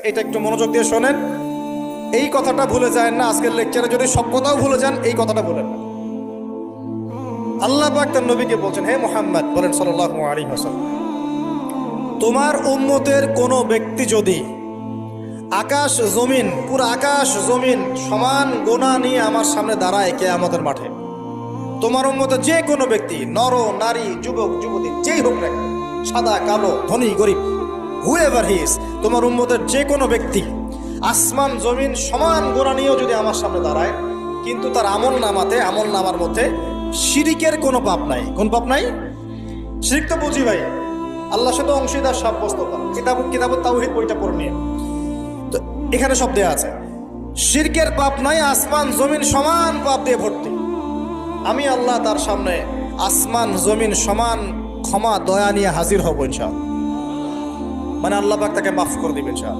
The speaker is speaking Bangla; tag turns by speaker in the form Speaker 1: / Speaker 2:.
Speaker 1: এটা একটু মনোযোগ দিয়ে শোনেন, এই কথাটা ভুলে যায় না। আজকের লেকচারে যদি সব কথাও ভুলে যান, এই কথাটা ভুলেন না। আল্লাহ পাক তার নবীকে বলছেন, হে মুহাম্মদ বলেন সাল্লাল্লাহু আলাইহি ওয়াসাল্লাম, তোমার উম্মতের কোনো ব্যক্তি যদি আকাশ জমিন, পুরো আকাশ জমিন সমান গোনা নিয়ে আমার সামনে দাঁড়ায় কিয়ামতের মাঠে, তোমার উম্মতের যে কোনো ব্যক্তি, নর নারী যুবক যুবতী যেই হোক না কেন, সাদা কালো ধনী গরিব, হুএভার হি ইজ, তোমার উম্মতের যে কোনো ব্যক্তি আসমান জমিন সমান গোনা নিয়েও যদি আমার সামনে দাঁড়ায়, কিন্তু তার আমল নামার মধ্যে শিরিকের কোনো পাপ নাই। কোন পাপ নাই? শিরিক তো বুঝি ভাই, আল্লাহর সাথে অংশীদার সাব্যস্ত করা। কিতাব তাওহীদ বইটা পড়ে নিয়ে, তো এখানে সব দেয়া আছে। শিরকের পাপ নাই, আসমান জমিন সমান পাপ দিয়ে ভর্তি। আমি আল্লাহ তার সামনে আসমান জমিন সমান ক্ষমা দয়া নিয়ে হাজির হব ইনশাআল্লাহ। মানে আল্লাহ পাক তাকে মাফ করে দিবেন ইনশাআল্লাহ।